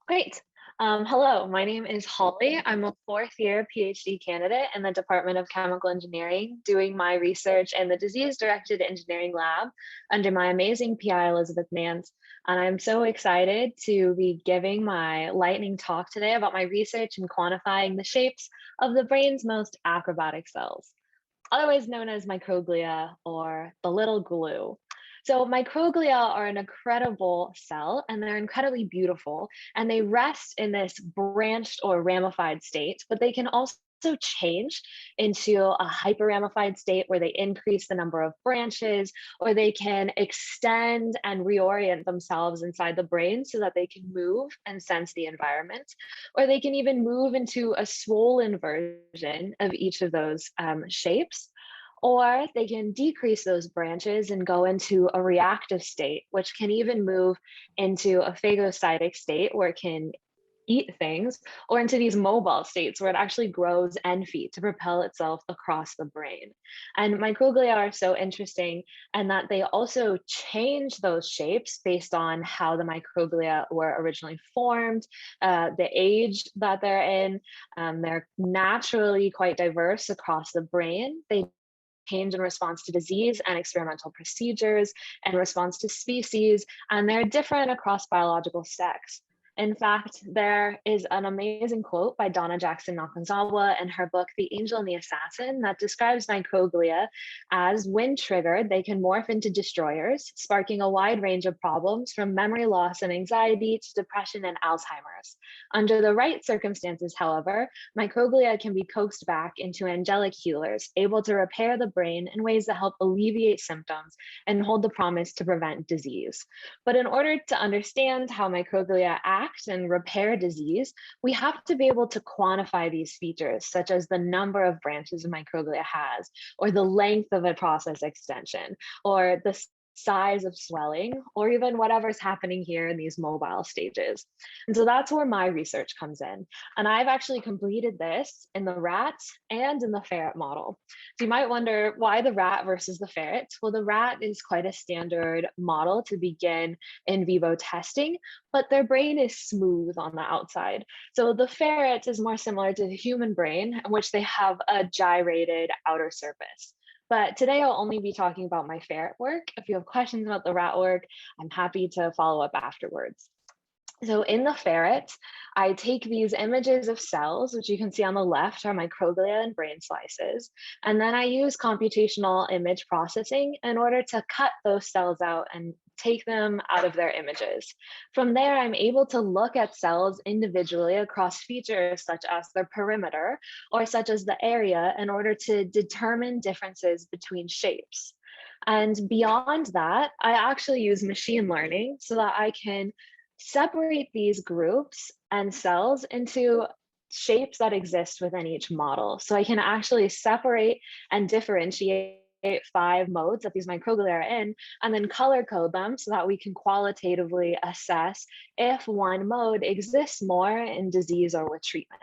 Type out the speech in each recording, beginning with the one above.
Great. Hello, my name is Holly. I'm a fourth year PhD candidate in the Department of Chemical Engineering, doing my research in the Disease Directed Engineering Lab under my amazing PI, Elizabeth Nance. And I'm so excited to be giving my lightning talk today about my research in quantifying the shapes of the brain's most acrobatic cells, otherwise known as microglia or the little glue. So microglia are an incredible cell and they're incredibly beautiful and they rest in this branched or ramified state, but they can also change into a hyperramified state where they increase the number of branches, or they can extend and reorient themselves inside the brain so that they can move and sense the environment, or they can even move into a swollen version of each of those shapes, or they can decrease those branches and go into a reactive state, which can even move into a phagocytic state where it can eat things, or into these mobile states where it actually grows end feet to propel itself across the brain. And microglia are so interesting in that they also change those shapes based on how the microglia were originally formed, the age that they're in. They're naturally quite diverse across the brain. They change in response to disease and experimental procedures, in response to species, and they're different across biological sex. In fact, there is an amazing quote by Donna Jackson Nakazawa in her book, The Angel and the Assassin, that describes microglia as, when triggered, they can morph into destroyers, sparking a wide range of problems from memory loss and anxiety to depression and Alzheimer's. Under the right circumstances, however, microglia can be coaxed back into angelic healers, able to repair the brain in ways that help alleviate symptoms and hold the promise to prevent disease. But in order to understand how microglia act and repair disease, we have to be able to quantify these features, such as the number of branches a microglia has, or the length of a process extension, or the size of swelling, or even whatever's happening here in these mobile stages. And so that's where my research comes in. And I've actually completed this in the rat and in the ferret model. So you might wonder, why the rat versus the ferret? Well, the rat is quite a standard model to begin in vivo testing, but their brain is smooth on the outside. So the ferret is more similar to the human brain, in which they have a gyrated outer surface. But today I'll only be talking about my ferret work. If you have questions about the rat work, I'm happy to follow up afterwards. So in the ferret, I take these images of cells, which you can see on the left are microglia and brain slices, and then I use computational image processing in order to cut those cells out and take them out of their images. From there, I'm able to look at cells individually across features such as their perimeter or such as the area in order to determine differences between shapes. And beyond that, I actually use machine learning so that I can separate these groups and cells into shapes that exist within each model. So I can actually separate and differentiate 5 modes that these microglia are in, and then color code them so that we can qualitatively assess if one mode exists more in disease or with treatment.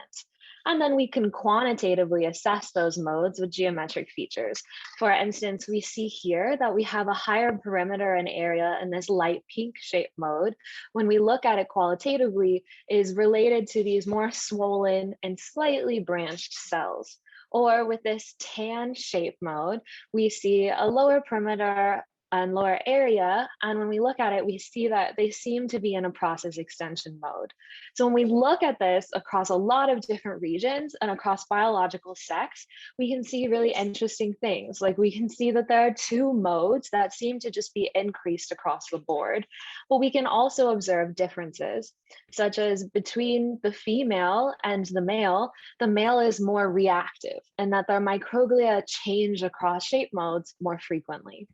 And then we can quantitatively assess those modes with geometric features. For instance, we see here that we have a higher perimeter and area in this light pink shape mode. When we look at it qualitatively, is related to these more swollen and slightly branched cells. Or with this tan shape mode, we see a lower perimeter and lower area. And when we look at it, we see that they seem to be in a process extension mode. So when we look at this across a lot of different regions and across biological sex, we can see really interesting things. Like we can see that there are 2 modes that seem to just be increased across the board. But we can also observe differences, such as between the female and the male is more reactive, and that their microglia change across shape modes more frequently.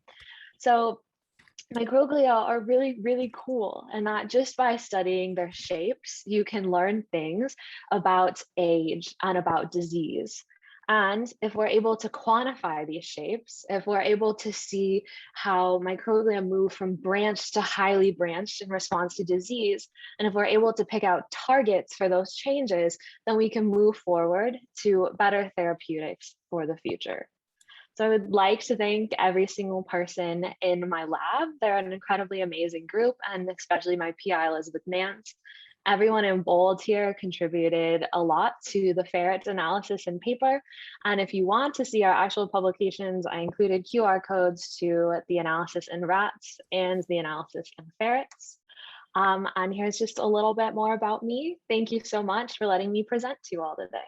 So microglia are really, really cool, and that just by studying their shapes, you can learn things about age and about disease. And if we're able to quantify these shapes, if we're able to see how microglia move from branched to highly branched in response to disease, and if we're able to pick out targets for those changes, then we can move forward to better therapeutics for the future. So I would like to thank every single person in my lab. They're an incredibly amazing group, and especially my PI, Elizabeth Nance. Everyone in bold here contributed a lot to the ferret analysis and paper. And if you want to see our actual publications, I included QR codes to the analysis in rats and the analysis in ferrets. And here's just a little bit more about me. Thank you so much for letting me present to you all today.